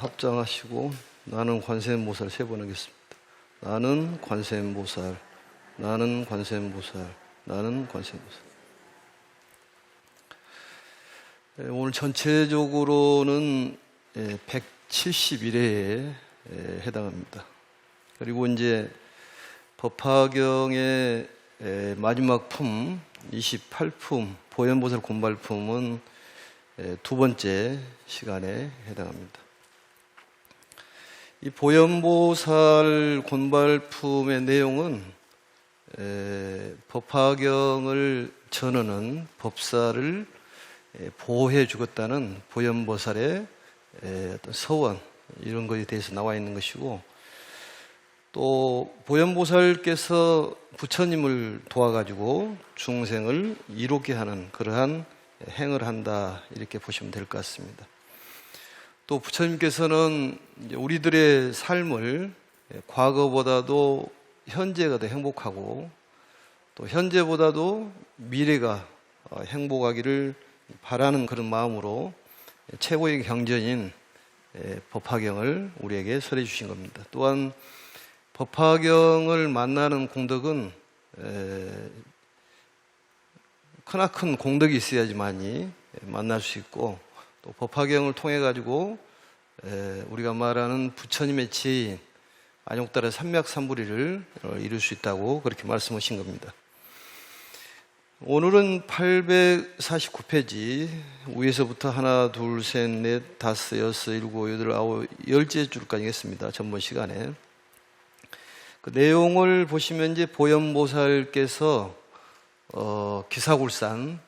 합장하시고 나는 관세음보살 3번 하겠습니다. 나는 관세음보살, 나는 관세음보살, 나는 관세음보살. 오늘 전체적으로는 171회에 해당합니다. 그리고 이제 법화경의 마지막 품 28품 보현보살 곤발품은 두 번째 시간에 해당합니다. 이 보현보살 곤발품의 내용은 법화경을 전하는 법사를 보호해 주겠다는 보현보살의 어떤 서원, 이런 것에 대해서 나와 있는 것이고, 또 보현보살께서 부처님을 도와가지고 중생을 이롭게 하는 그러한 행을 한다, 이렇게 보시면 될 것 같습니다. 또 부처님께서는 우리들의 삶을 과거보다도 현재가 더 행복하고 또 현재보다도 미래가 행복하기를 바라는 그런 마음으로 최고의 경전인 법화경을 우리에게 설해 주신 겁니다. 또한 법화경을 만나는 공덕은 크나큰 공덕이 있어야지만이 만날 수 있고, 또 법화경을 통해 가지고 우리가 말하는 부처님의 지혜인 안욕달의 삼맥삼부리를 이룰 수 있다고 그렇게 말씀하신 겁니다. 오늘은 849페이지 위에서부터 하나, 둘, 셋, 넷, 다섯, 여섯, 일곱, 여덟, 아홉, 10째 줄까지 했습니다. 전번 시간에. 그 내용을 보시면 이제 보현보살께서 기사굴산,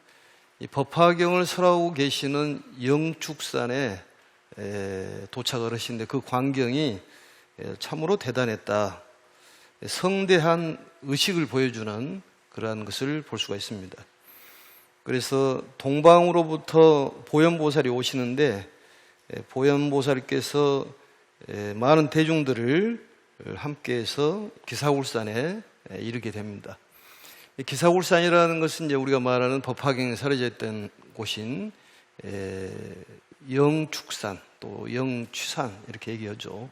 이 법화경을 설하고 계시는 영축산에 도착을 하시는데 그 광경이 참으로 대단했다. 성대한 의식을 보여주는 그러한 것을 볼 수가 있습니다. 그래서 동방으로부터 보현보살이 오시는데 보현보살께서 많은 대중들을 함께해서 기사굴산에 이르게 됩니다. 기사굴산이라는 것은 이제 우리가 말하는 법화경에 사려져 있던 곳인 영축산, 또 영취산, 이렇게 얘기하죠.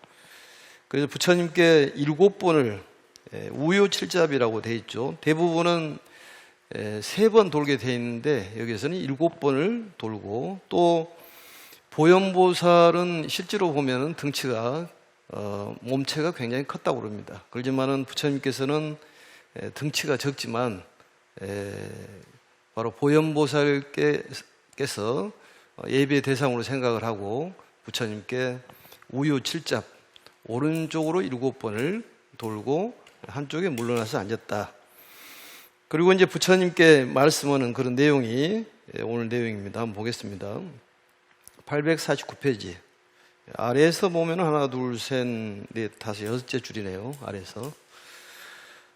그래서 부처님께 7번을 우요칠잡이라고 되어 있죠. 대부분은 3번 돌게 되어 있는데 여기서는 7번을 돌고, 또 보현보살은 실제로 보면은 등치가 몸체가 굉장히 컸다고 그럽니다. 그렇지만은 부처님께서는 등치가 적지만 바로 보현보살께서 예배 대상으로 생각을 하고 부처님께 우요칠잡, 오른쪽으로 7번을 돌고 한쪽에 물러나서 앉았다. 그리고 이제 부처님께 말씀하는 그런 내용이 오늘 내용입니다. 한번 보겠습니다. 849페이지 아래에서 보면 하나, 둘, 셋, 넷, 다섯, 6째 줄이네요. 아래에서.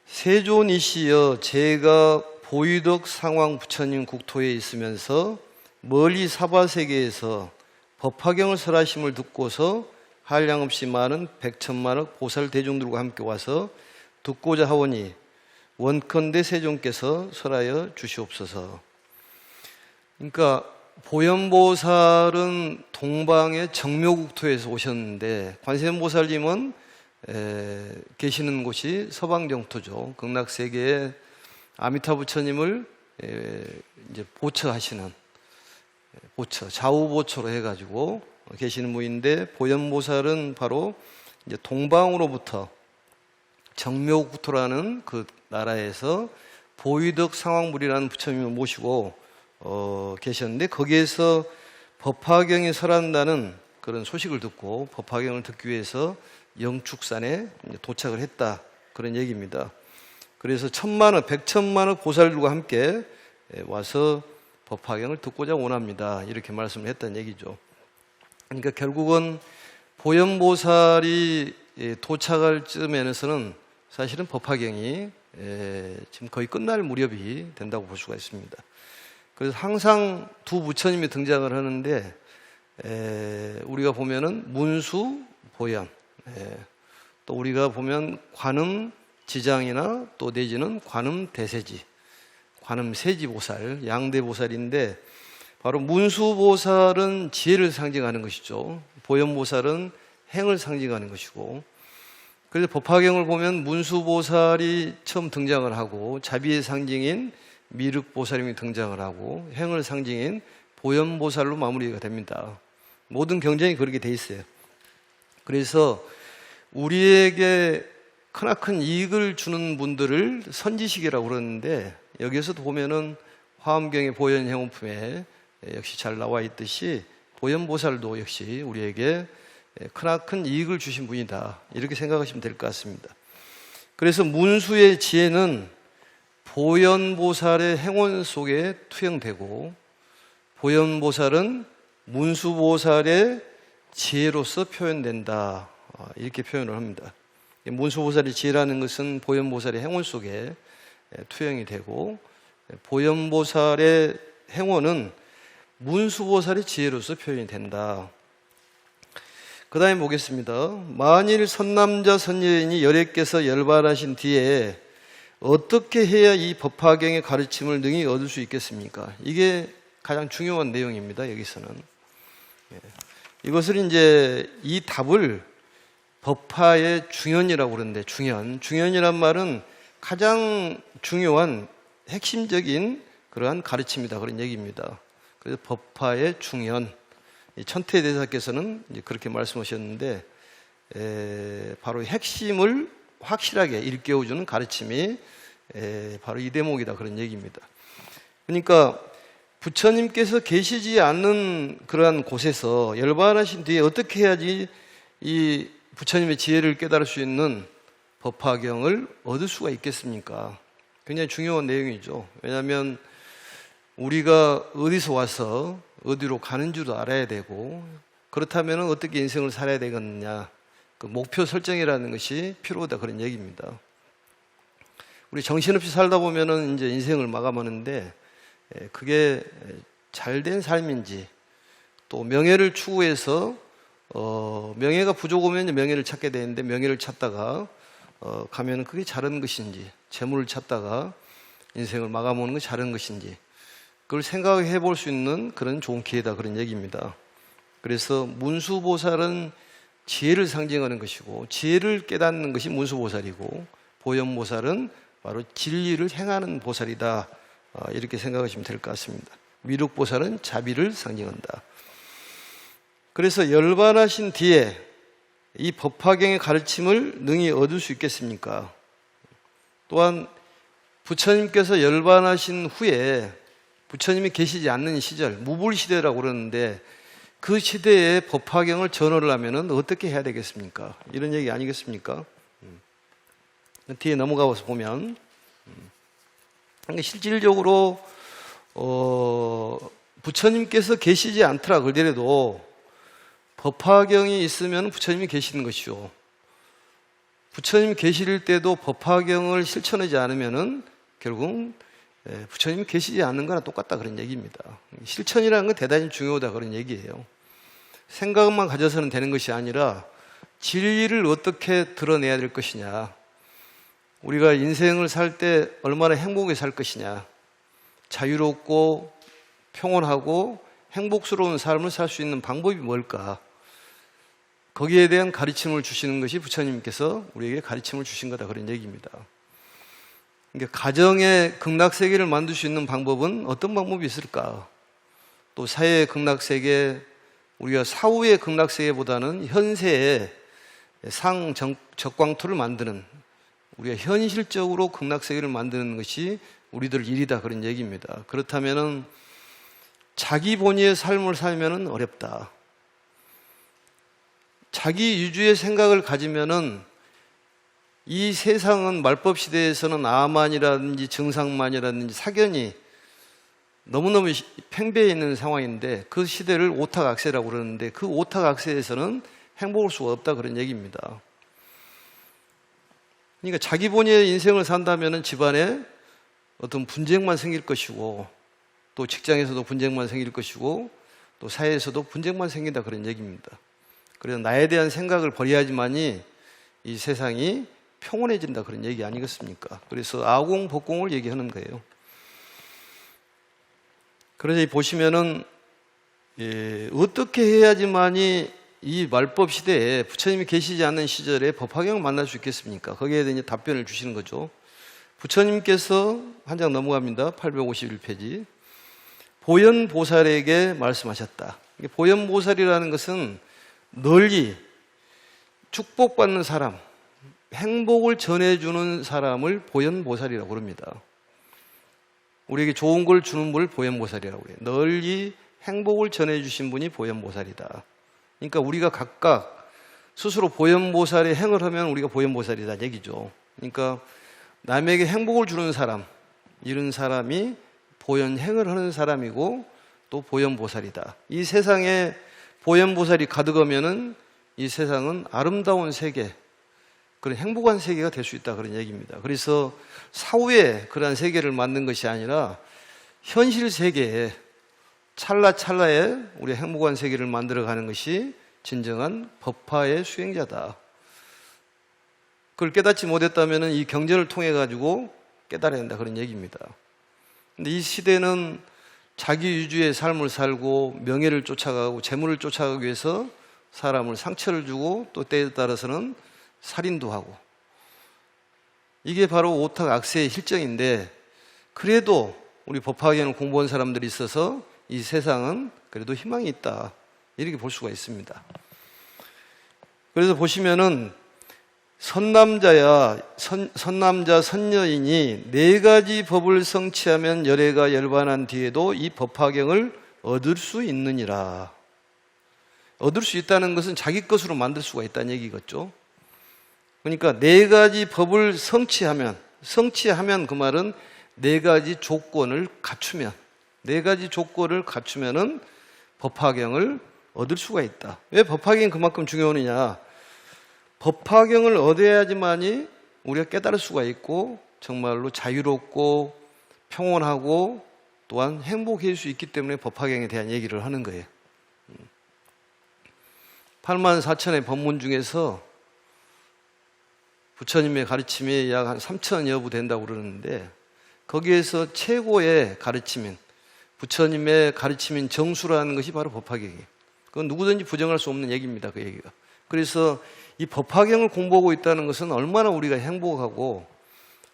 세존이시여, 제가 보위덕 상왕 부처님 국토에 있으면서 멀리 사바세계에서 법화경을 설하심을 듣고서 한량없이 많은 백천만억 보살 대중들과 함께 와서 듣고자 하오니 원컨대 세존께서 설하여 주시옵소서. 그러니까 보현보살은 동방의 정묘국토에서 오셨는데 관세음보살님은 계시는 곳이 서방정토죠. 극락세계에 아미타 부처님을 이제 보처하시는, 보처, 좌우보처로 해가지고 계시는 분인데, 보현보살은 바로 이제 동방으로부터 정묘국토라는 그 나라에서 보위덕 상왕물이라는 부처님을 모시고 계셨는데, 거기에서 법화경이 설한다는 그런 소식을 듣고 법화경을 듣기 위해서 영축산에 도착을 했다, 그런 얘기입니다. 그래서 천만억, 백천만억 보살들과 함께 와서 법화경을 듣고자 원합니다, 이렇게 말씀을 했다는 얘기죠. 그러니까 결국은 보현보살이 도착할 쯤에서는 사실은 법화경이 지금 거의 끝날 무렵이 된다고 볼 수가 있습니다. 그래서 항상 두 부처님이 등장을 하는데 우리가 보면은 문수, 보현, 또 우리가 보면 관음 지장이나 또 내지는 관음 대세지, 관음 세지보살, 양대보살인데 바로 문수보살은 지혜를 상징하는 것이죠. 보현보살은 행을 상징하는 것이고, 그래서 법화경을 보면 문수보살이 처음 등장을 하고 자비의 상징인 미륵보살님이 등장을 하고 행을 상징인 보현보살로 마무리가 됩니다. 모든 경전이 그렇게 돼 있어요. 그래서 우리에게 크나큰 이익을 주는 분들을 선지식이라고 그러는데, 여기에서도 보면은 화엄경의 보현행원품에 역시 잘 나와 있듯이 보현보살도 역시 우리에게 크나큰 이익을 주신 분이다, 이렇게 생각하시면 될 것 같습니다. 그래서 문수의 지혜는 보현보살의 행원 속에 투영되고, 보현보살은 문수보살의 지혜로서 표현된다, 이렇게 표현을 합니다. 문수보살의 지혜라는 것은 보현보살의 행원 속에 투영이 되고, 보현보살의 행원은 문수보살의 지혜로서 표현이 된다. 그 다음에 보겠습니다. 만일 선남자 선여인이 열애께서 열반하신 뒤에 어떻게 해야 이 법화경의 가르침을 능히 얻을 수 있겠습니까? 이게 가장 중요한 내용입니다. 여기서는 이것을 이제 이 답을 법화의 중현이라고 그러는데, 중현이란 말은 가장 중요한 핵심적인 그러한 가르침이다, 그런 얘기입니다. 그래서 법화의 중현, 천태대사께서는 이제 그렇게 말씀하셨는데, 바로 핵심을 확실하게 일깨워주는 가르침이 바로 이 대목이다, 그런 얘기입니다. 그러니까 부처님께서 계시지 않는 그러한 곳에서 열반하신 뒤에 어떻게 해야지 이 부처님의 지혜를 깨달을 수 있는 법화경을 얻을 수가 있겠습니까? 굉장히 중요한 내용이죠. 왜냐하면 우리가 어디서 와서 어디로 가는 줄도 알아야 되고, 그렇다면 어떻게 인생을 살아야 되겠느냐, 그 목표 설정이라는 것이 필요하다, 그런 얘기입니다. 우리 정신없이 살다 보면은 이제 인생을 마감하는데, 그게 잘된 삶인지, 또 명예를 추구해서 명예가 부족하면 명예를 찾게 되는데, 명예를 찾다가 가면 그게 잘한 것인지, 재물을 찾다가 인생을 마감하는 것이 잘한 것인지, 그걸 생각해 볼 수 있는 그런 좋은 기회다, 그런 얘기입니다. 그래서 문수보살은 지혜를 상징하는 것이고, 지혜를 깨닫는 것이 문수보살이고, 보현보살은 바로 진리를 행하는 보살이다, 이렇게 생각하시면 될 것 같습니다. 미륵보살은 자비를 상징한다. 그래서 열반하신 뒤에 이 법화경의 가르침을 능히 얻을 수 있겠습니까? 또한 부처님께서 열반하신 후에 부처님이 계시지 않는 시절, 무불시대라고 그러는데, 그 시대에 법화경을 전하를 하면 어떻게 해야 되겠습니까? 이런 얘기 아니겠습니까? 뒤에 넘어가서 보면, 실질적으로 부처님께서 계시지 않더라 그러더라도 법화경이 있으면 부처님이 계시는 것이요, 부처님이 계실 때도 법화경을 실천하지 않으면 결국 부처님이 계시지 않는 거나 똑같다, 그런 얘기입니다. 실천이라는 건 대단히 중요하다, 그런 얘기예요. 생각만 가져서는 되는 것이 아니라 진리를 어떻게 드러내야 될 것이냐, 우리가 인생을 살 때 얼마나 행복하게 살 것이냐, 자유롭고 평온하고 행복스러운 삶을 살 수 있는 방법이 뭘까, 거기에 대한 가르침을 주시는 것이 부처님께서 우리에게 가르침을 주신 거다, 그런 얘기입니다. 그러니까 가정의 극락세계를 만들 수 있는 방법은 어떤 방법이 있을까? 또 사회의 극락세계, 우리가 사후의 극락세계보다는 현세의 상적광토를 만드는, 우리가 현실적으로 극락세계를 만드는 것이 우리들 일이다, 그런 얘기입니다. 그렇다면 자기 본위의 삶을 살면 어렵다. 자기 위주의 생각을 가지면은 이 세상은 말법 시대에서는 아만이라든지 증상만이라든지 사견이 너무너무 팽배해 있는 상황인데, 그 시대를 오탁악세라고 그러는데, 그 오탁악세에서는 행복할 수가 없다, 그런 얘기입니다. 그러니까 자기 본위의 인생을 산다면 집안에 어떤 분쟁만 생길 것이고, 또 직장에서도 분쟁만 생길 것이고, 또 사회에서도 분쟁만 생긴다, 그런 얘기입니다. 그래서 나에 대한 생각을 버려야지만이 이 세상이 평온해진다, 그런 얘기 아니겠습니까? 그래서 아공복공을 얘기하는 거예요. 그래서 보시면은 어떻게 해야지만이 이 말법 시대에 부처님이 계시지 않는 시절에 법화경을 만날 수 있겠습니까? 거기에 대한 답변을 주시는 거죠. 부처님께서 한 장 넘어갑니다. 851페이지. 보현보살에게 말씀하셨다. 보현보살이라는 것은 널리 축복받는 사람, 행복을 전해주는 사람을 보현보살이라고 합니다. 우리에게 좋은 걸 주는 분을 보현보살이라고 해요. 널리 행복을 전해주신 분이 보현보살이다. 그러니까 우리가 각각 스스로 보현보살의 행을 하면 우리가 보현보살이다 얘기죠. 그러니까 남에게 행복을 주는 사람, 이런 사람이 보현행을 하는 사람이고 또 보현보살이다. 이 세상에 보현보살이 가득하면은 이 세상은 아름다운 세계, 그런 행복한 세계가 될 수 있다, 그런 얘기입니다. 그래서 사후에 그러한 세계를 만든 것이 아니라 현실 세계에 찰나찰나에 우리 행복한 세계를 만들어가는 것이 진정한 법화의 수행자다. 그걸 깨닫지 못했다면 이 경전을 통해 가지고 깨달아야 된다, 그런 얘기입니다. 근데 이 시대는 자기 위주의 삶을 살고 명예를 쫓아가고 재물을 쫓아가기 위해서 사람을 상처를 주고 또 때에 따라서는 살인도 하고, 이게 바로 오탁 악세의 실정인데, 그래도 우리 법화경을 공부한 사람들이 있어서 이 세상은 그래도 희망이 있다, 이렇게 볼 수가 있습니다. 그래서 보시면은 선남자 선여인이 4가지 법을 성취하면 열애가 열반한 뒤에도 이 법화경을 얻을 수 있느니라. 얻을 수 있다는 것은 자기 것으로 만들 수가 있다는 얘기겠죠. 그러니까 4가지 법을 성취하면 그 말은 4가지 조건을 갖추면, 4가지 조건을 갖추면은 법화경을 얻을 수가 있다. 왜 법화경이 그만큼 중요하느냐? 법화경을 얻어야지만이 우리가 깨달을 수가 있고 정말로 자유롭고 평온하고 또한 행복해질 수 있기 때문에 법화경에 대한 얘기를 하는 거예요. 84,000의 법문 중에서 부처님의 가르침이 약 한 3,000여 부 된다고 그러는데, 거기에서 최고의 가르침인 부처님의 가르침인 정수라는 것이 바로 법화경이에요. 그건 누구든지 부정할 수 없는 얘기입니다, 그 얘기가. 그래서 이 법화경을 공부하고 있다는 것은 얼마나 우리가 행복하고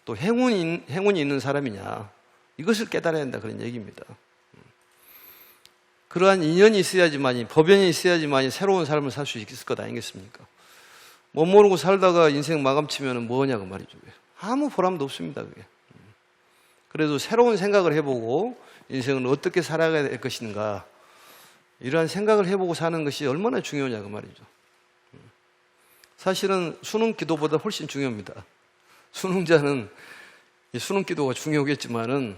또 행운이 있는 사람이냐, 이것을 깨달아야 한다, 그런 얘기입니다. 그러한 인연이 있어야지만이, 법연이 있어야지만이 새로운 삶을 살 수 있을 것 아니겠습니까? 못 모르고 살다가 인생 마감치면 뭐냐고 말이죠. 아무 보람도 없습니다, 그게. 그래도 새로운 생각을 해보고 인생을 어떻게 살아가야 될 것인가, 이러한 생각을 해보고 사는 것이 얼마나 중요하냐고 말이죠. 사실은 수능 기도보다 훨씬 중요합니다. 수능자는 수능 기도가 중요하겠지만은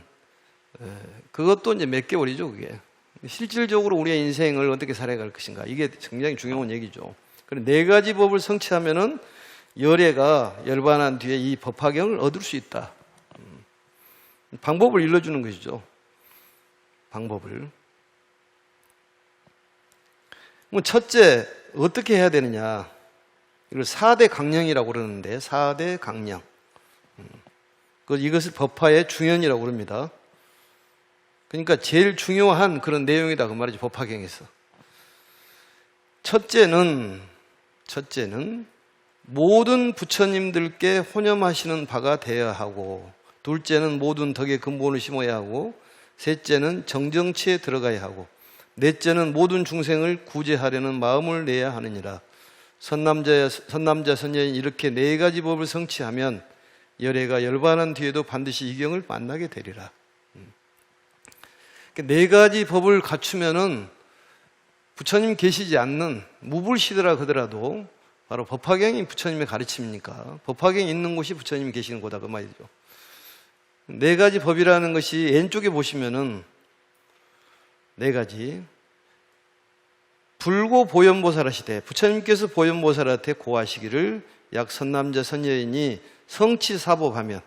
그것도 이제 몇 개월이죠, 그게. 실질적으로 우리의 인생을 어떻게 살아갈 것인가, 이게 굉장히 중요한 얘기죠. 그래, 4가지 법을 성취하면은 열애가 열반한 뒤에 이 법화경을 얻을 수 있다. 방법을 일러주는 것이죠. 방법을. 첫째, 어떻게 해야 되느냐. 이걸 4대 강령이라고 그러는데, 4대 강령. 이것을 법화의 중연이라고 그럽니다. 그러니까 제일 중요한 그런 내용이다, 그 말이죠, 법화경에서. 첫째는 모든 부처님들께 혼염하시는 바가 되어야 하고, 둘째는 모든 덕의 근본을 심어야 하고, 셋째는 정정치에 들어가야 하고, 넷째는 모든 중생을 구제하려는 마음을 내야 하느니라. 선남자 선여인 이렇게 4가지 법을 성취하면 열애가 열반한 뒤에도 반드시 이 경을 만나게 되리라. 4가지 법을 갖추면은 부처님 계시지 않는 무불시대라 하더라도 바로 법화경이 부처님의 가르침이니까 법화경이 있는 곳이 부처님이 계시는 곳이다, 그 말이죠. 4가지 법이라는 것이 왼쪽에 보시면은 4가지. 불고 보현보살 하시되, 부처님께서 보현보살한테 고하시기를 약 선남자 선여인이 성취사법하면,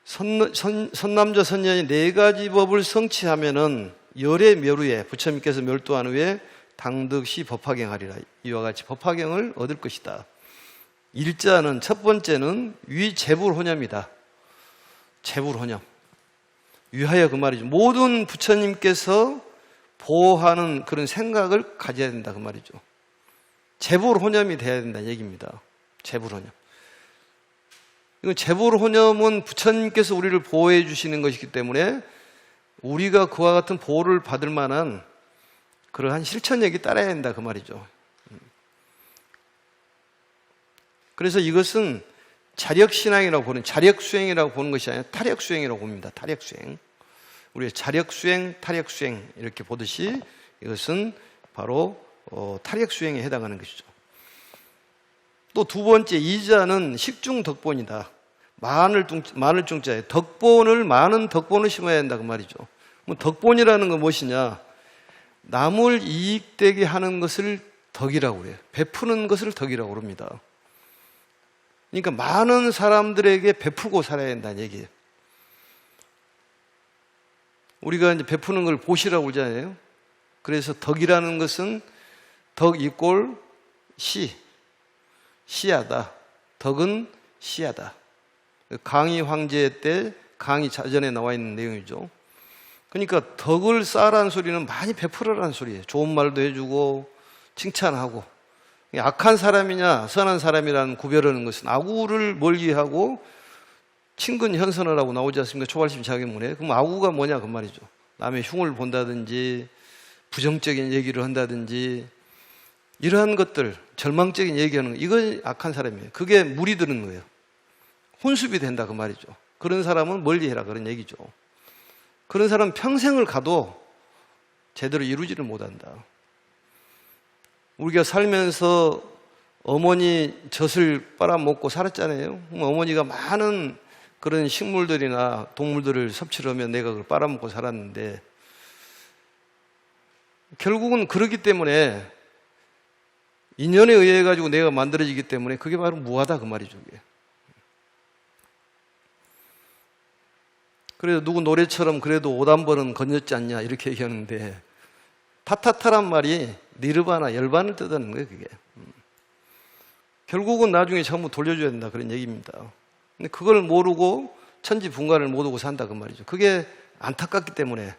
선남자 선여인 4가지 법을 성취하면은 열애 멸후에 부처님께서 멸도한 후에 당득시 법화경하리라. 이와 같이 법화경을 얻을 것이다. 일자는 첫 번째는 위재불혼염이다. 재불혼염. 위하여 그 말이죠. 모든 부처님께서 보호하는 그런 생각을 가져야 된다 그 말이죠. 재불혼염이 돼야 된다는 얘기입니다. 재불혼염. 이건 재불혼염은 부처님께서 우리를 보호해 주시는 것이기 때문에 우리가 그와 같은 보호를 받을 만한 그러한 실천력이 따라야 된다 그 말이죠. 그래서 이것은 자력신앙이라고 보는, 자력수행이라고 보는 것이 아니라 타력수행이라고 봅니다. 타력수행. 우리의 자력수행, 타력수행 이렇게 보듯이 이것은 바로 타력수행에 해당하는 것이죠. 또 두 번째, 이자는 식중덕본이다. 많을 중자에 덕본을, 많은 덕본을 심어야 한다 그 말이죠. 덕본이라는 건 무엇이냐? 남을 이익되게 하는 것을 덕이라고 그래요. 베푸는 것을 덕이라고 그럽니다. 그러니까 많은 사람들에게 베풀고 살아야 한다는 얘기예요. 우리가 이제 베푸는 걸 보시라고 그러잖아요. 그래서 덕이라는 것은 덕 이꼴 시하다. 덕은 시하다. 강희 황제 때 강희 자전에 나와 있는 내용이죠. 그러니까 덕을 쌓으라는 소리는 많이 베풀어라는 소리예요. 좋은 말도 해주고 칭찬하고. 악한 사람이냐 선한 사람이라는 구별하는 것은 아구를 멀리하고 친근 현선을 하고 나오지 않습니까? 초발심 자격문에. 그럼 아구가 뭐냐 그 말이죠. 남의 흉을 본다든지 부정적인 얘기를 한다든지 이러한 것들, 절망적인 얘기하는 거, 이건 악한 사람이에요. 그게 물이 드는 거예요. 혼습이 된다 그 말이죠. 그런 사람은 멀리해라 그런 얘기죠. 그런 사람은 평생을 가도 제대로 이루지를 못한다. 우리가 살면서 어머니 젖을 빨아먹고 살았잖아요. 어머니가 많은 그런 식물들이나 동물들을 섭취를 하면 내가 그걸 빨아먹고 살았는데 결국은 그렇기 때문에 인연에 의해 가지고 내가 만들어지기 때문에 그게 바로 무하다 그 말이죠. 그게. 그래서 누구 노래처럼 그래도 옷 한 번은 건졌지 않냐 이렇게 얘기하는데 타타타란 말이 니르바나 열반을 뜻하는 거예요. 그게. 결국은 나중에 전부 돌려줘야 된다 그런 얘기입니다. 근데 그걸 모르고 천지분간을 모르고 산다 그 말이죠. 그게 안타깝기 때문에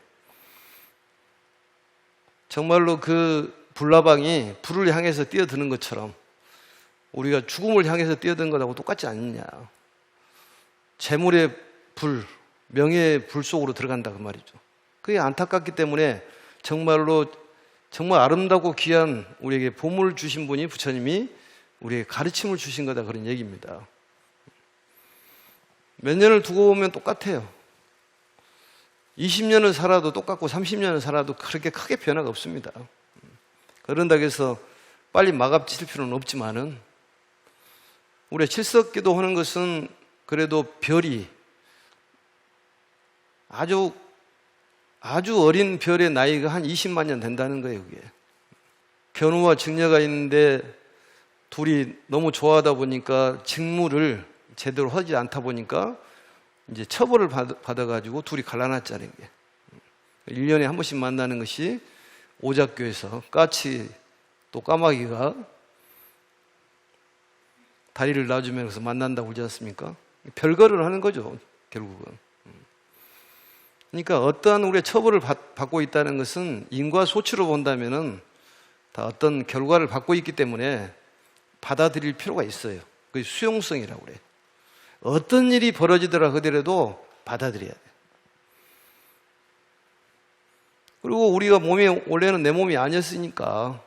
정말로 그 불나방이 불을 향해서 뛰어드는 것처럼 우리가 죽음을 향해서 뛰어드는 것하고 똑같지 않느냐. 재물의 불, 명예의 불 속으로 들어간다 그 말이죠. 그게 안타깝기 때문에 정말로 정말 아름답고 귀한 우리에게 보물을 주신 분이 부처님이 우리에게 가르침을 주신 거다 그런 얘기입니다. 몇 년을 두고 보면 똑같아요. 20년을 살아도 똑같고 30년을 살아도 그렇게 크게 변화가 없습니다. 그런다고 해서 빨리 마감칠 필요는 없지만은 우리가 칠석기도 하는 것은 그래도 별이 아주 어린 별의 나이가 한 20만 년 된다는 거예요, 그게. 견우와 직녀가 있는데 둘이 너무 좋아하다 보니까 직무를 제대로 하지 않다 보니까 이제 처벌을 받아가지고 둘이 갈라놨잖아요, 이게. 1년에 한 번씩 만나는 것이 오작교에서 까치 또 까마귀가 다리를 놔주면서 만난다고 그러지 않습니까? 별거를 하는 거죠, 결국은. 그러니까 어떠한 우리의 처벌을 받고 있다는 것은 인과 소치로 본다면은 다 어떤 결과를 받고 있기 때문에 받아들일 필요가 있어요. 그게 수용성이라고 그래요. 어떤 일이 벌어지더라 하더라도 받아들여야 돼요. 그리고 우리가 원래는 내 몸이 아니었으니까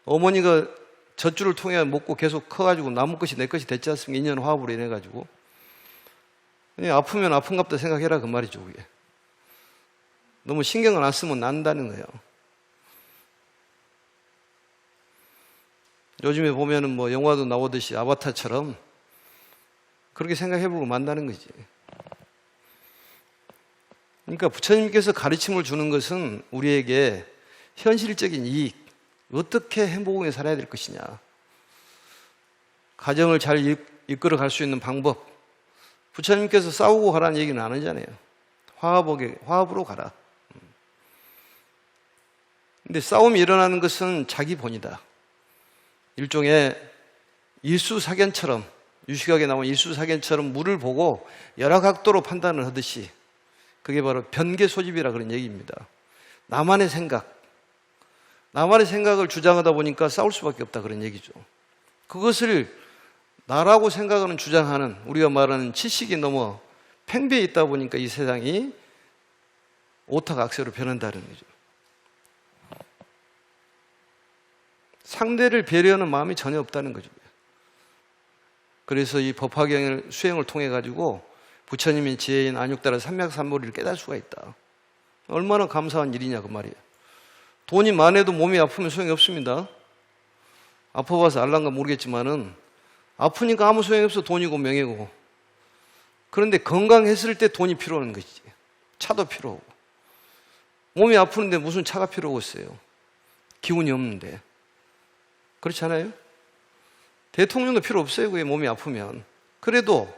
어머니가 젖줄을 통해 먹고 계속 커가지고 남의 것이 내 것이 됐지 않습니까? 인연 화합으로 인해가지고. 그냥 아프면 아픈갑다 생각해라 그 말이죠, 그게. 너무 신경을 안 쓰면 난다는 거예요. 요즘에 보면은 뭐 영화도 나오듯이 아바타처럼 그렇게 생각해보고 만다는 거지. 그러니까 부처님께서 가르침을 주는 것은 우리에게 현실적인 이익, 어떻게 행복하게 살아야 될 것이냐, 가정을 잘 이끌어 갈 수 있는 방법. 부처님께서 싸우고 가라는 얘기는 안 하잖아요. 화합으로 가라. 근데 싸움이 일어나는 것은 자기 본이다. 일종의 일수사견처럼 유식하게 나온 일수사견처럼 물을 보고 여러 각도로 판단을 하듯이 그게 바로 변계 소집이라 그런 얘기입니다. 나만의 생각을 주장하다 보니까 싸울 수밖에 없다 그런 얘기죠. 그것을 나라고 생각하는 주장하는 우리가 말하는 지식이 너무 팽배해 있다 보니까 이 세상이 오타각세로 변한다는 거죠. 상대를 배려하는 마음이 전혀 없다는 거죠. 그래서 이 법화경을 수행을 통해 가지고 부처님의 지혜인 안육다라 삼맥삼보리를 깨달을 수가 있다. 얼마나 감사한 일이냐 그 말이에요. 돈이 많아도 몸이 아프면 소용이 없습니다. 아파봐서 알란가 모르겠지만은 아프니까 아무 소용이 없어. 돈이고 명예고. 그런데 건강했을 때 돈이 필요한 것이지. 차도 필요하고. 몸이 아프는데 무슨 차가 필요하겠어요. 기운이 없는데. 그렇지 않아요? 대통령도 필요 없어요. 그게 몸이 아프면. 그래도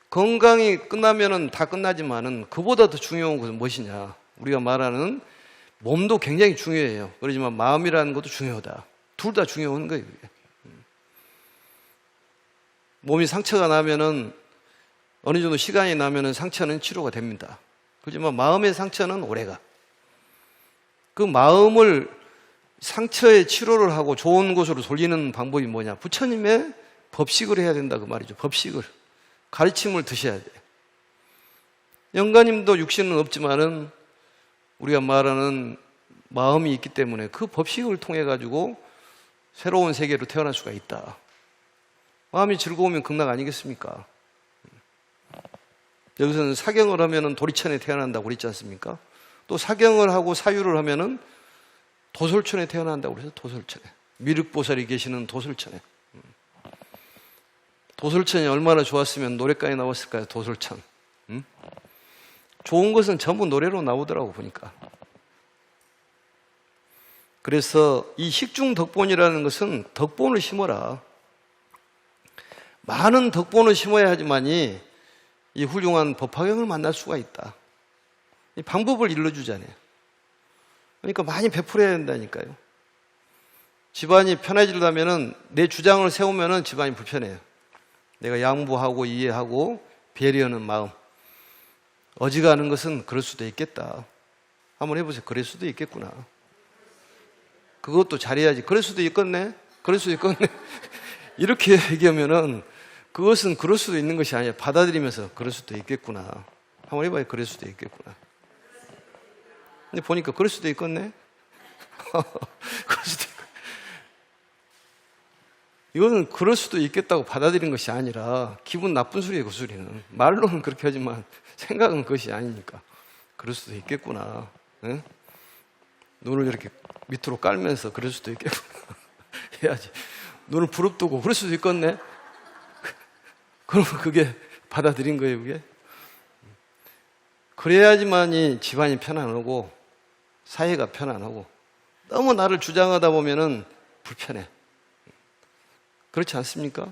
건강이 끝나면은 다 끝나지만은 그보다 더 중요한 것은 무엇이냐? 우리가 말하는 몸도 굉장히 중요해요. 그렇지만 마음이라는 것도 중요하다. 둘 다 중요한 거예요. 그게. 몸이 상처가 나면은 어느 정도 시간이 나면은 상처는 치료가 됩니다. 그렇지만 마음의 상처는 오래가. 그 마음을 상처의 치료를 하고 좋은 곳으로 돌리는 방법이 뭐냐? 부처님의 법식을 해야 된다 그 말이죠. 법식을. 가르침을 드셔야 돼. 영가님도 육신은 없지만은 우리가 말하는 마음이 있기 때문에 그 법식을 통해 가지고 새로운 세계로 태어날 수가 있다. 마음이 즐거우면 극락 아니겠습니까? 여기서는 사경을 하면은 도리천에 태어난다고 그랬지 않습니까? 또 사경을 하고 사유를 하면은 도솔천에 태어난다고 그래서 도솔천에. 미륵보살이 계시는 도솔천에. 도솔천이 얼마나 좋았으면 노래까지 나왔을까요? 도솔천. 좋은 것은 전부 노래로 나오더라고 보니까. 그래서 이 식중덕본이라는 것은 덕본을 심어라. 많은 덕본을 심어야 하지만이 이 훌륭한 법화경을 만날 수가 있다. 이 방법을 일러주잖아요. 그러니까 많이 베풀어야 된다니까요. 집안이 편해지려면은 내 주장을 세우면은 집안이 불편해요. 내가 양보하고 이해하고 배려하는 마음. 어지간한 것은 그럴 수도 있겠다. 한번 해보세요. 그럴 수도 있겠구나. 그것도 잘해야지. 그럴 수도 있겠네. 그럴 수도 있겠네. 이렇게 얘기하면은 그것은 그럴 수도 있는 것이 아니라 받아들이면서 그럴 수도 있겠구나. 한번 해봐요. 그럴 수도 있겠구나. 근데 보니까 그럴 수도 있겠네. 그럴 수도 있겠네. 이거는 그럴 수도 있겠다고 받아들인 것이 아니라 기분 나쁜 소리예요. 그 소리는. 말로는 그렇게 하지만 생각은 그것이 아니니까. 그럴 수도 있겠구나. 응? 눈을 이렇게 밑으로 깔면서 그럴 수도 있겠구나 해야지. 눈을 부릅뜨고 그럴 수도 있겠네. 그러면 그게 받아들인 거예요. 그게. 그래야지만이 집안이 편안하고 사회가 편안하고 너무 나를 주장하다 보면은 불편해. 그렇지 않습니까?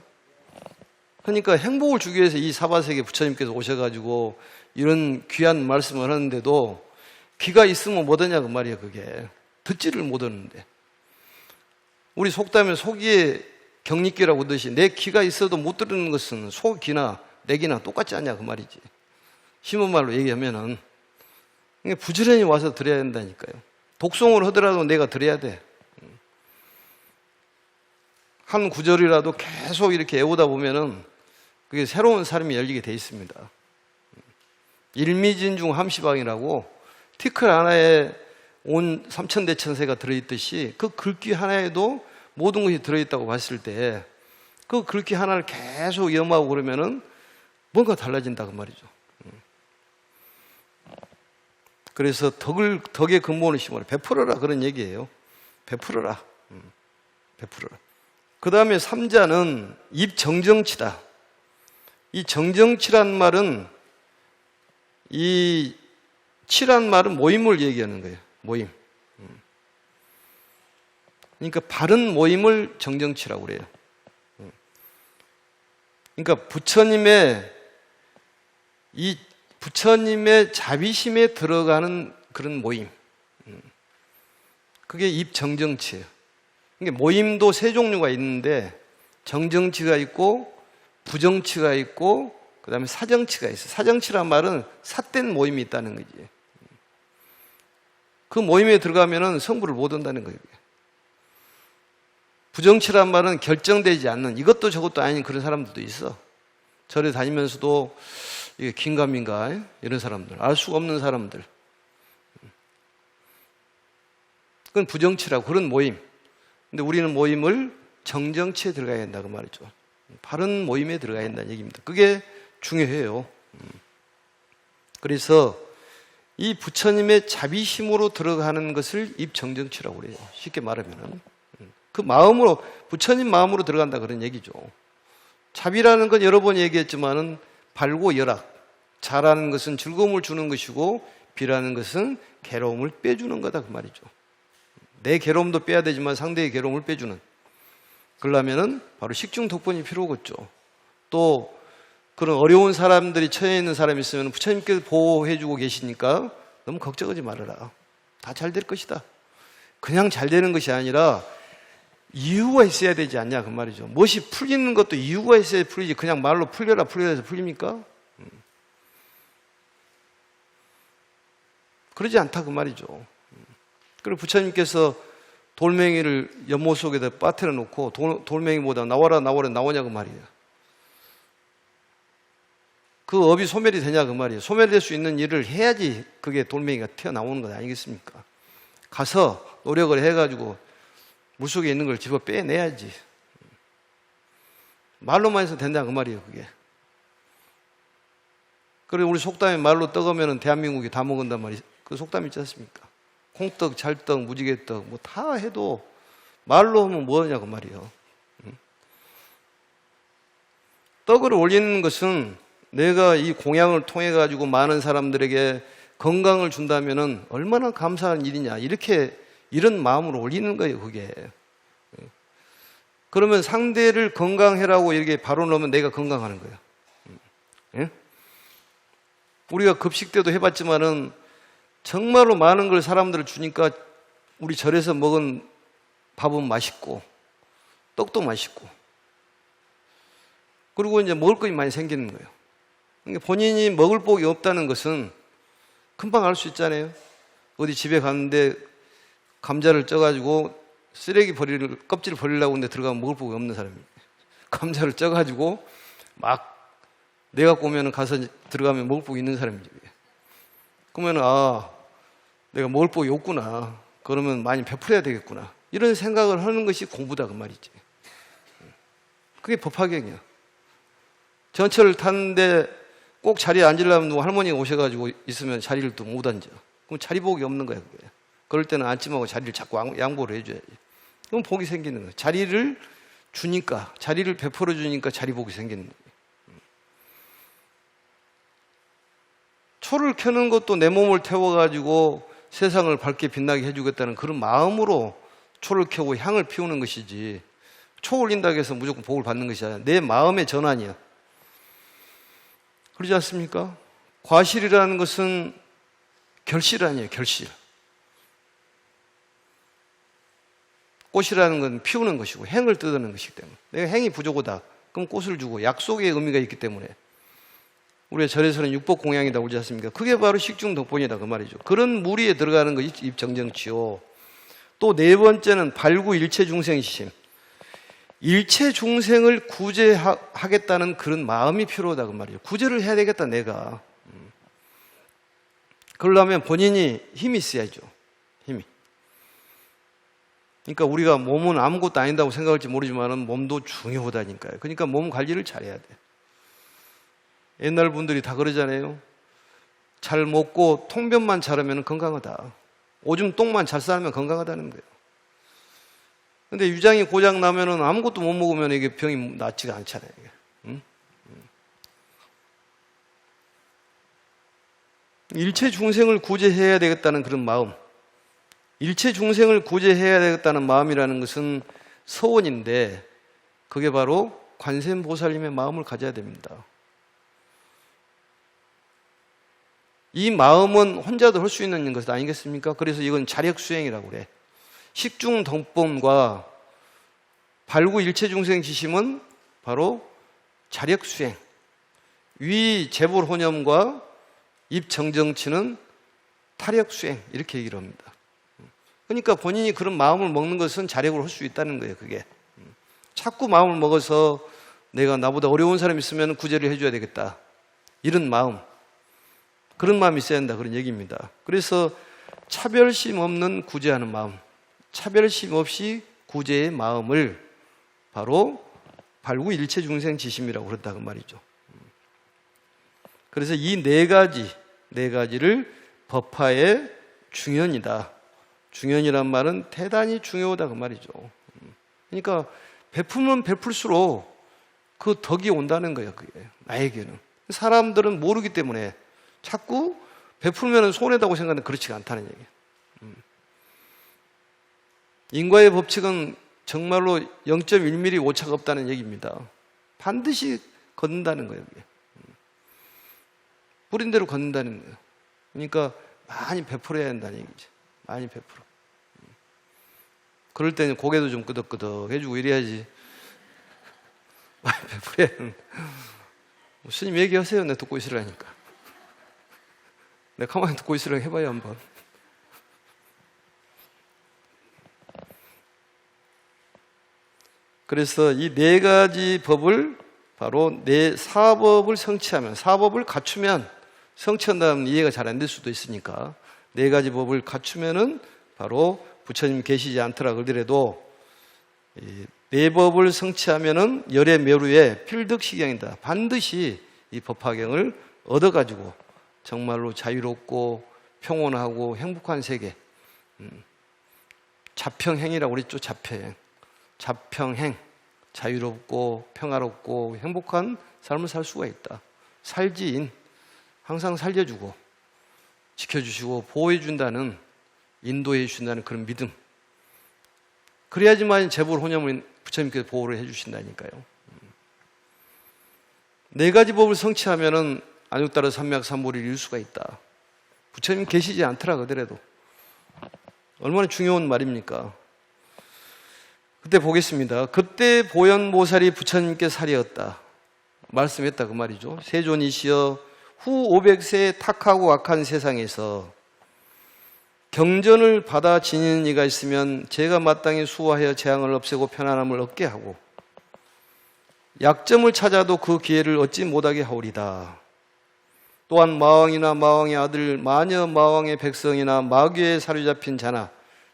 그러니까 행복을 주기 위해서 이 사바세계 부처님께서 오셔가지고 이런 귀한 말씀을 하는데도 귀가 있으면 뭐하냐 그 말이에요. 그게 듣지를 못하는데 우리 속담에 속이에 경리귀라고 하듯이 내 귀가 있어도 못 들은 것은 속귀나 내 귀나 똑같지 않냐 그 말이지. 심한 말로 얘기하면은 부지런히 와서 들어야 된다니까요. 독송을 하더라도 내가 들어야 돼. 한 구절이라도 계속 이렇게 애우다 보면은 그게 새로운 삶이 열리게 돼 있습니다. 일미진중 함시방이라고 티클 하나에 온 삼천대천세가 들어있듯이 그 글귀 하나에도 모든 것이 들어있다고 봤을 때 그 글귀 하나를 계속 염하고 그러면은 뭔가 달라진다 그 말이죠. 그래서 덕의 근본을 심어라. 베풀어라 그런 얘기예요. 베풀어라. 베풀어라. 그 다음에 3자는 입정정치다. 이 정정치란 말은 이 치란 말은 모임을 얘기하는 거예요. 모임. 그러니까 바른 모임을 정정치라고 그래요. 그러니까 부처님의 자비심에 들어가는 그런 모임. 그게 입정정치예요. 그러니까 모임도 세 종류가 있는데 정정치가 있고 부정치가 있고 그 다음에 사정치가 있어요. 사정치란 말은 삿된 모임이 있다는 거지. 그 모임에 들어가면은 성부를 못 얻는다는 거예요. 부정치란 말은 결정되지 않는, 이것도 저것도 아닌 그런 사람들도 있어. 절에 다니면서도 이게 긴가민가 이런 사람들, 알 수가 없는 사람들. 그건 부정치라고, 그런 모임. 근데 우리는 모임을 정정치에 들어가야 된다 그 말이죠. 바른 모임에 들어가야 된다는 얘기입니다. 그게 중요해요. 그래서 이 부처님의 자비심으로 들어가는 것을 입정정치라고 그래요. 쉽게 말하면 그 마음으로, 부처님 마음으로 들어간다 그런 얘기죠. 자비라는 건 여러 번 얘기했지만은 발고열악, 자라는 것은 즐거움을 주는 것이고 비라는 것은 괴로움을 빼주는 거다 그 말이죠. 내 괴로움도 빼야 되지만 상대의 괴로움을 빼주는, 그러려면은 바로 식중독본이 필요하겠죠. 또 그런 어려운 사람들이 처해 있는 사람이 있으면 부처님께서 보호해주고 계시니까 너무 걱정하지 말아라. 다 잘 될 것이다. 그냥 잘 되는 것이 아니라 이유가 있어야 되지 않냐 그 말이죠. 무엇이 풀리는 것도 이유가 있어야 풀리지, 그냥 말로 풀려라 해서 풀립니까? 그러지 않다 그 말이죠. 그리고 부처님께서 돌멩이를 연못 속에다 빠뜨려 놓고 돌멩이보다 나와라 나오냐고 말이에요. 그 업이 소멸이 되냐 그 말이에요. 소멸될 수 있는 일을 해야지 그게 돌멩이가 튀어나오는 것 아니겠습니까? 가서 노력을 해가지고 물속에 있는 걸 집어 빼내야지. 말로만 해서 된다 그 말이에요 그게. 그리고 우리 속담에 말로 떡으면 대한민국이 다 먹은단 말이에요. 그 속담 있지 않습니까? 콩떡, 찰떡, 무지개떡 뭐 다 해도 말로 하면 뭐하냐고 말이에요. 떡을 올리는 것은 내가 이 공양을 통해 가지고 많은 사람들에게 건강을 준다면은 얼마나 감사한 일이냐, 이런 마음으로 올리는 거예요 그게. 그러면 상대를 건강해라고 이렇게 바로 넣으면 내가 건강하는 거예요. 예? 우리가 급식 때도 해봤지만은 정말로 많은 걸 사람들을 주니까 우리 절에서 먹은 밥은 맛있고 떡도 맛있고, 그리고 이제 먹을 것이 많이 생기는 거예요. 그러니까 본인이 먹을 복이 없다는 것은 금방 알 수 있잖아요. 어디 집에 갔는데 감자를 쪄가지고 쓰레기 껍질을 버리려고 하는데 들어가면 먹을 복이 없는 사람이에요. 감자를 쪄가지고 막 내가 오면 가서 들어가면 먹을 복이 있는 사람이죠. 그러면 내가 먹을 복이 없구나, 그러면 많이 베풀어야 되겠구나, 이런 생각을 하는 것이 공부다 그 말이지. 그게 법화경이야. 전철을 탔는데 꼭 자리에 앉으려면 누구 할머니가 오셔가지고 있으면 자리를 또 못 앉아. 그럼 자리복이 없는 거야 그게. 그럴 때는 앉지 말고 자리를 자꾸 양보를 해줘야지. 그럼 복이 생기는 거야. 자리를 주니까, 자리를 베풀어 주니까 자리복이 생기는 거야. 초를 켜는 것도 내 몸을 태워가지고 세상을 밝게 빛나게 해주겠다는 그런 마음으로 초를 켜고 향을 피우는 것이지, 초 올린다고 해서 무조건 복을 받는 것이 아니라 내 마음의 전환이야. 그러지 않습니까? 과실이라는 것은 결실 아니에요, 결실. 꽃이라는 건 피우는 것이고 행을 뜯어내는 것이기 때문에, 내가 행이 부족하다 그럼 꽃을 주고 약속의 의미가 있기 때문에 우리가 절에서는 육복 공양이라고 그러지 않습니까? 그게 바로 식중독본이다 그 말이죠. 그런 무리에 들어가는 것이 입정정치요. 또 네 번째는 발구 일체 중생심. 일체 중생을 구제하겠다는 그런 마음이 필요하다 그 말이죠. 구제를 해야 되겠다 내가. 그러려면 본인이 힘이 있어야죠. 힘이. 그러니까 우리가 몸은 아무것도 아닌다고 생각할지 모르지만 몸도 중요하다니까요. 그러니까 몸 관리를 잘해야 돼. 옛날 분들이 다 그러잖아요. 잘 먹고 통변만 잘하면 건강하다. 오줌 똥만 잘 싸면 건강하다는 거예요. 근데 위장이 고장 나면은 아무것도 못 먹으면 이게 병이 낫지가 않잖아요. 응? 일체 중생을 구제해야 되겠다는 그런 마음. 일체 중생을 구제해야 되겠다는 마음이라는 것은 서원인데, 그게 바로 관세음보살님의 마음을 가져야 됩니다. 이 마음은 혼자도 할 수 있는 것 아니겠습니까? 그래서 이건 자력수행이라고 그래. 식중독본과 발구 일체중생 지심은 바로 자력수행, 위 재불혼염과 입정정치는 타력수행, 이렇게 얘기를 합니다. 그러니까 본인이 그런 마음을 먹는 것은 자력으로 할 수 있다는 거예요. 그게 자꾸 마음을 먹어서 내가 나보다 어려운 사람이 있으면 구제를 해줘야 되겠다, 이런 마음, 그런 마음이 있어야 한다, 그런 얘기입니다. 그래서 차별심 없는 구제하는 마음, 차별심 없이 구제의 마음을 바로 발구일체중생지심이라고 그런다, 그 말이죠. 그래서 이 네 가지를 법화의 중현이다. 중현이란 말은 대단히 중요하다, 그 말이죠. 그러니까 베풀면 베풀수록 그 덕이 온다는 거예요. 그게 나에게는. 사람들은 모르기 때문에 자꾸 베풀면 손해다고 생각하는데 그렇지가 않다는 얘기예요. 인과의 법칙은 정말로 0.1mm 오차가 없다는 얘기입니다. 반드시 걷는다는 거예요. 그게. 뿌린 대로 걷는다는 거예요. 그러니까 많이 베풀어야 한다는 얘기죠. 많이 베풀어. 그럴 때는 고개도 좀 끄덕끄덕 해주고 이래야지. 많이 베풀어야 하는데. 스님 얘기하세요. 내가 듣고 있으라니까. 내가 가만히 듣고 있으라고 해봐요, 한번. 그래서 이 네 가지 법을 바로 네 사법을 성취하면, 사법을 갖추면, 성취한다면 이해가 잘 안 될 수도 있으니까 네 가지 법을 갖추면은 바로 부처님 계시지 않더라 그러더라도 네 법을 성취하면은 열의 묘루에 필득식양이다. 반드시 이 법화경을 얻어가지고 정말로 자유롭고 평온하고 행복한 세계, 자평행이라고 그랬죠. 자평행, 자평행, 자유롭고 평화롭고 행복한 삶을 살 수가 있다. 살지인, 항상 살려주고 지켜주시고 보호해준다는, 인도해준다는 그런 믿음, 그래야지만 재불혼염을 부처님께서 보호를 해주신다니까요. 네 가지 법을 성취하면은 안육따라 삼맥삼보를 이룰 수가 있다. 부처님 계시지 않더라 그더라도. 얼마나 중요한 말입니까? 그때 보겠습니다. 그때 보현보살이 부처님께 살이었다 말씀했다, 그 말이죠. 세존이시여, 후 500세의 탁하고 악한 세상에서 경전을 받아 지니는 이가 있으면 제가 마땅히 수화하여 재앙을 없애고 편안함을 얻게 하고, 약점을 찾아도 그 기회를 얻지 못하게 하오리다. 또한 마왕이나 마왕의 아들, 마녀 마왕의 백성이나 마귀에 사로잡힌 자나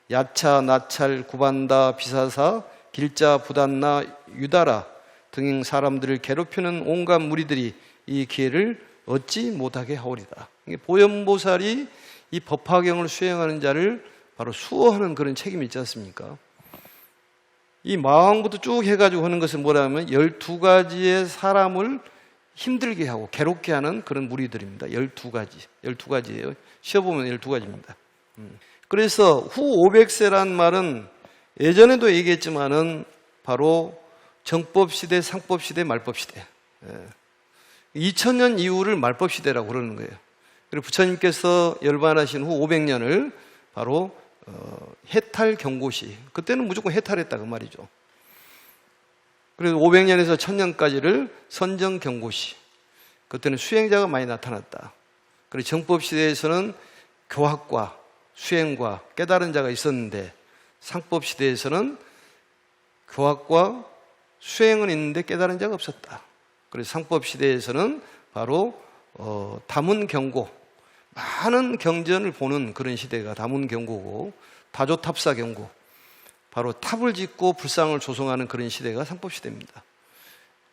야차, 나찰, 구반다, 비사사, 길자, 부단나, 유다라 등 사람들을 괴롭히는 온갖 무리들이 이 기회를 얻지 못하게 하오리다. 보현보살이 이 법화경을 수행하는 자를 바로 수호하는 그런 책임이 있지 않습니까? 이 마왕부터 쭉 해가지고 하는 것은 뭐라면 12가지의 사람을 힘들게 하고 괴롭게 하는 그런 무리들입니다. 12가지예요. 쉬어보면 12가지입니다. 그래서 후 500세란 말은 예전에도 얘기했지만은 바로 정법시대, 상법시대, 말법시대. 2000년 이후를 말법시대라고 그러는 거예요. 그리고 부처님께서 열반하신 후 500년을 바로 해탈경고시, 그때는 무조건 해탈했다 그 말이죠. 그래서 500년에서 1000년까지를 선정경고시, 그때는 수행자가 많이 나타났다. 그리고 정법시대에서는 교학과 수행과 깨달은 자가 있었는데, 상법시대에서는 교학과 수행은 있는데 깨달은 자가 없었다. 그래서 상법시대에서는 바로 다문경고, 많은 경전을 보는 그런 시대가 다문경고고, 다조탑사경고, 바로 탑을 짓고 불상을 조성하는 그런 시대가 상법시대입니다.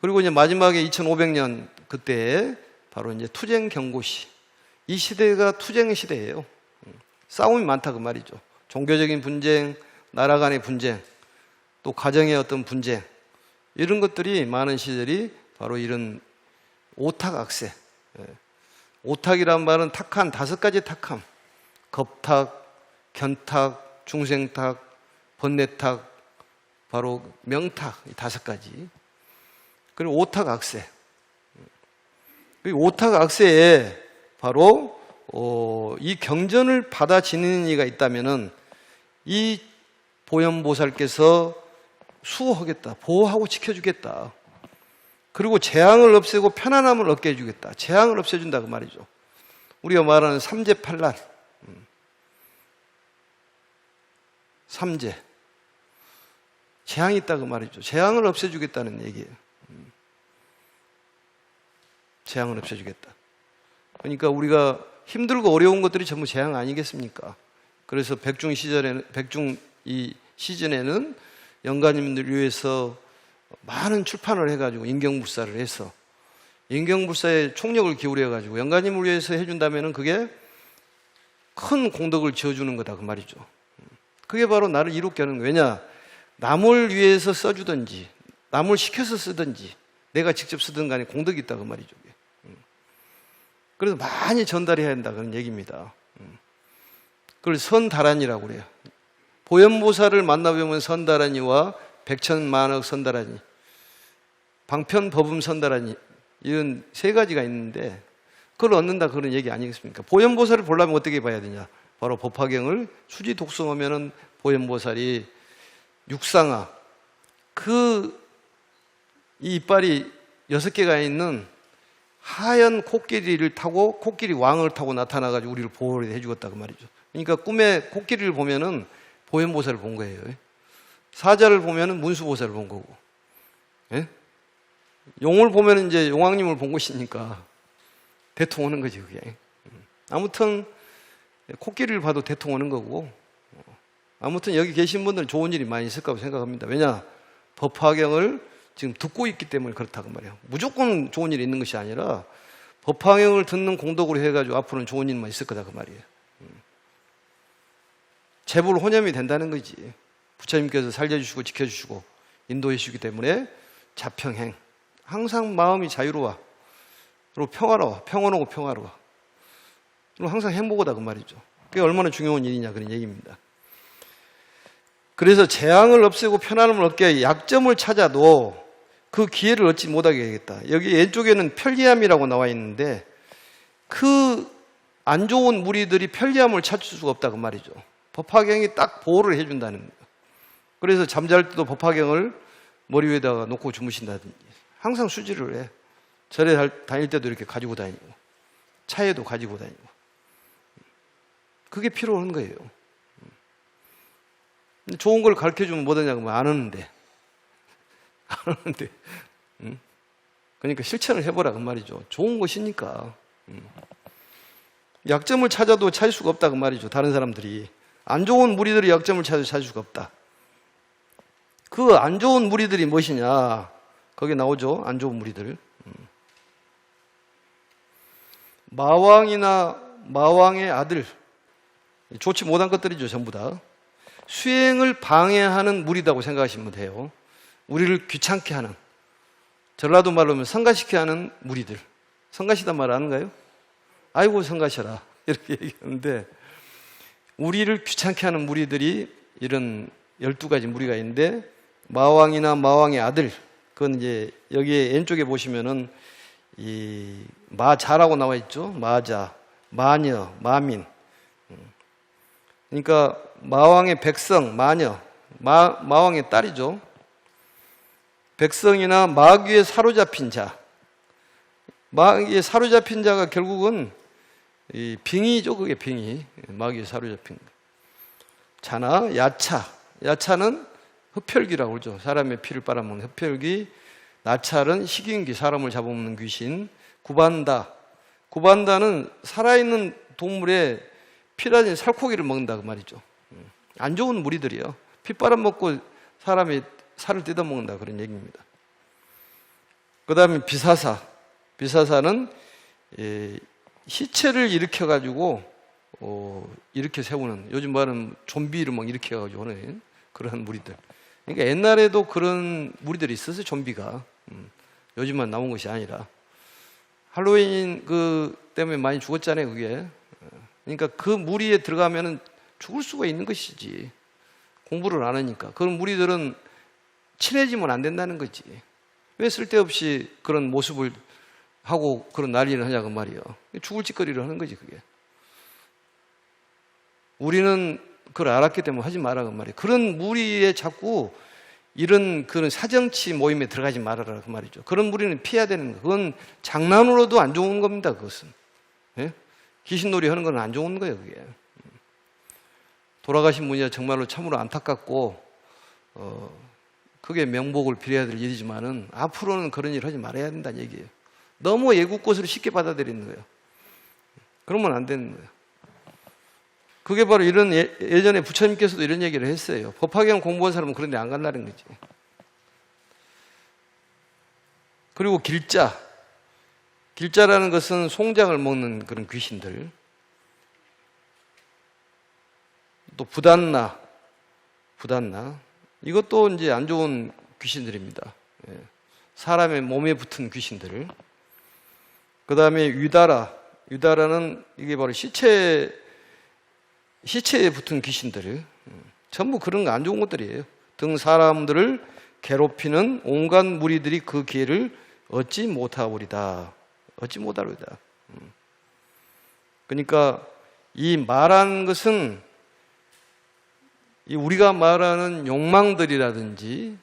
그리고 이제 마지막에 2500년 그때 바로 이제 투쟁경고시, 이 시대가 투쟁의 시대예요. 싸움이 많다 그 말이죠. 종교적인 분쟁, 나라 간의 분쟁, 또 가정의 어떤 분쟁, 이런 것들이 많은 시절이 바로 이런 오탁악세. 오탁이란 말은 탁한 5가지 탁함, 겁탁, 견탁, 중생탁, 번뇌탁, 바로 명탁, 이 5가지. 그리고 오탁악세. 이 오탁악세에 바로 이 경전을 받아 지니는 이가 있다면은 이 보현보살께서 수호하겠다, 보호하고 지켜주겠다. 그리고 재앙을 없애고 편안함을 얻게 해주겠다. 재앙을 없애준다 그 말이죠. 우리가 말하는 삼재팔란, 삼재, 재앙이 있다 그 말이죠. 재앙을 없애주겠다는 얘기예요. 재앙을 없애주겠다. 그러니까 우리가 힘들고 어려운 것들이 전부 재앙 아니겠습니까? 그래서 백중 이 시즌에는 영가님들 위해서 많은 출판을 해가지고 인경불사를 해서 인경불사에 총력을 기울여가지고 영가님을 위해서 해준다면은 그게 큰 공덕을 지어주는 거다 그 말이죠. 그게 바로 나를 이롭게 하는 거예요. 왜냐? 남을 위해서 써주든지 남을 시켜서 쓰든지 내가 직접 쓰든 간에 공덕이 있다 그 말이죠. 그래서 많이 전달해야 한다 그런 얘기입니다. 그걸 선다란이라고 그래요. 보현보살을 만나보면 선다란이와 백천만억 선다란이, 방편법음 선다란이 이런 세 가지가 있는데 그걸 얻는다 그런 얘기 아니겠습니까? 보현보살을 보려면 어떻게 봐야 되냐? 바로 법화경을 수지 독송하면은 보현보살이 육상아 이 이빨이 6개가 있는 하얀 코끼리를 타고 코끼리 왕을 타고 나타나가지고 우리를 보호를 해주겠다 그 말이죠. 그러니까 꿈에 코끼리를 보면은 보현보살을 본 거예요. 사자를 보면은 문수보살을 본 거고, 예? 용을 보면은 이제 용왕님을 본 것이니까 대통 오는 거지 그게. 아무튼 코끼리를 봐도 대통 오는 거고, 아무튼 여기 계신 분들은 좋은 일이 많이 있을 거라고 생각합니다. 왜냐? 법화경을 지금 듣고 있기 때문에 그렇다고 말이에요. 무조건 좋은 일이 있는 것이 아니라 법화경을 듣는 공덕으로 해가지고 앞으로는 좋은 일만 있을 거다 그 말이에요. 재불 혼념이 된다는 거지. 부처님께서 살려주시고 지켜주시고 인도해 주시기 때문에 자평행, 항상 마음이 자유로워, 그리고 평화로워, 평온하고 평화로워, 그리고 항상 행복하다 그 말이죠. 그게 얼마나 중요한 일이냐 그런 얘기입니다. 그래서 재앙을 없애고 편안함을 얻게 약점을 찾아도 그 기회를 얻지 못하게 하겠다. 여기 왼쪽에는 편리함이라고 나와 있는데 그 안 좋은 무리들이 편리함을 찾을 수가 없다 그 말이죠. 법화경이 딱 보호를 해준다는 거예요. 그래서 잠잘 때도 법화경을 머리 위에다가 놓고 주무신다든지 항상 수지를 해. 절에 다닐 때도 이렇게 가지고 다니고 차에도 가지고 다니고 그게 필요한 거예요. 좋은 걸 가르쳐주면 뭐하냐고 안 하는데 그러니까 실천을 해보라 그 말이죠. 좋은 것이니까. 약점을 찾아도 찾을 수가 없다 그 말이죠. 다른 사람들이 안 좋은 무리들이 약점을 찾아도 찾을 수가 없다. 그 안 좋은 무리들이 무엇이냐? 거기 나오죠. 안 좋은 무리들. 마왕이나 마왕의 아들, 좋지 못한 것들이죠. 전부 다 수행을 방해하는 무리다고 생각하시면 돼요. 우리를 귀찮게 하는, 전라도 말로 하면 성가시게 하는 무리들. 성가시단 말 아는가요? 아이고 성가셔라 이렇게 얘기하는데, 우리를 귀찮게 하는 무리들이 이런 12가지 무리가 있는데, 마왕이나 마왕의 아들, 그건 이제 여기에 왼쪽에 보시면은 이 마자라고 나와 있죠. 마자, 마녀, 마민. 그러니까 마왕의 백성, 마녀, 마왕의 딸이죠. 백성이나 마귀에 사로잡힌 자, 마귀에 사로잡힌 자가 결국은 이 빙의죠. 그게 빙의, 마귀에 사로잡힌 자나 야차, 야차는 흡혈귀라고 그러죠. 사람의 피를 빨아먹는 흡혈귀. 나찰은 식인귀, 사람을 잡아먹는 귀신. 구반다, 구반다는 살아있는 동물의 피라진 살코기를 먹는다 그 말이죠. 안 좋은 무리들이요. 피 빨아먹고 사람의 살을 뜯어먹는다 그런 얘기입니다. 그 다음에 비사사, 비사사는 시체를 일으켜가지고 일으켜 세우는, 요즘 말은 좀비를 막 일으켜가지고 하는 그런 무리들. 그러니까 옛날에도 그런 무리들이 있었어요. 좀비가. 요즘만 나온 것이 아니라. 할로윈 그 때문에 많이 죽었잖아요. 그게. 그러니까 그 무리에 들어가면은 죽을 수가 있는 것이지. 공부를 안 하니까. 그런 무리들은 친해지면 안 된다는 거지. 왜 쓸데없이 그런 모습을 하고 그런 난리를 하냐고 말이에요. 죽을 짓거리를 하는 거지 그게. 우리는 그걸 알았기 때문에 하지 말라고 말이에요. 그런 무리에 자꾸 이런 그런 사정치 모임에 들어가지 말아라 그 말이죠. 그런 무리는 피해야 되는 거. 그건 장난으로도 안 좋은 겁니다. 그것은. 예? 귀신놀이 하는 건 안 좋은 거예요. 그게. 돌아가신 분이야 정말로 참으로 안타깝고 그게 명복을 빌어야 될 일이지만은 앞으로는 그런 일 하지 말아야 된다는 얘기예요. 너무 애국 것으로 쉽게 받아들이는 거예요. 그러면 안 되는 거예요. 그게 바로 이런 예전에 부처님께서도 이런 얘기를 했어요. 법화경 공부한 사람은 그런 데 안 간다는 거지. 그리고 길자라는 것은 송장을 먹는 그런 귀신들. 또 부단나 이것도 이제 안 좋은 귀신들입니다. 사람의 몸에 붙은 귀신들. 그 다음에 유다라는 이게 바로 시체에 붙은 귀신들. 전부 그런 거 안 좋은 것들이에요. 등 사람들을 괴롭히는 온갖 무리들이 그 기회를 얻지 못하오리다. 그러니까 이 말하는 것은 우리가 말하는 욕망들이라든지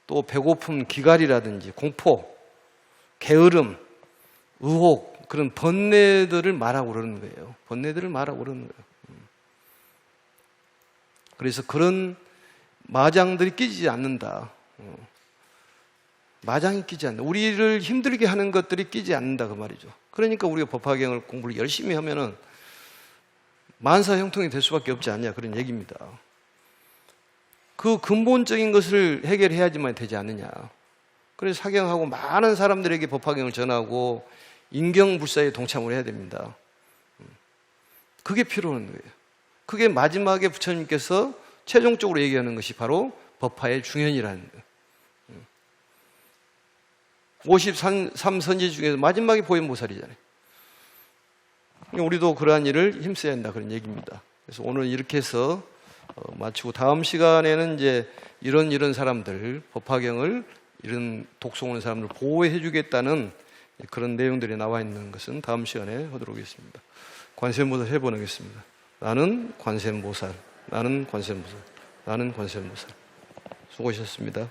또 배고픔, 기갈이라든지 공포, 게으름, 의혹 그런 번뇌들을 말하고 그러는 거예요. 그래서 그런 마장들이 끼지 않는다. 마장이 끼지 않는다. 우리를 힘들게 하는 것들이 끼지 않는다 그 말이죠. 그러니까 우리가 법화경을 공부를 열심히 하면은 만사 형통이 될 수밖에 없지 않냐 그런 얘기입니다. 그 근본적인 것을 해결해야지만 되지 않느냐. 그래서 사경하고 많은 사람들에게 법화경을 전하고 인경불사에 동참을 해야 됩니다. 그게 필요한 거예요. 그게 마지막에 부처님께서 최종적으로 얘기하는 것이 바로 법화의 중현이라는 거예요. 53선지 중에서 마지막에 보현보살이잖아요. 우리도 그러한 일을 힘써야 한다 그런 얘기입니다. 그래서 오늘 이렇게 해서 마치고 다음 시간에는 이제 이런 사람들, 법화경을 이런 독송 오는 사람들 보호해 주겠다는 그런 내용들이 나와 있는 것은 다음 시간에 하도록 하겠습니다. 관세음보살 해보겠습니다. 나는 관세음보살. 수고하셨습니다.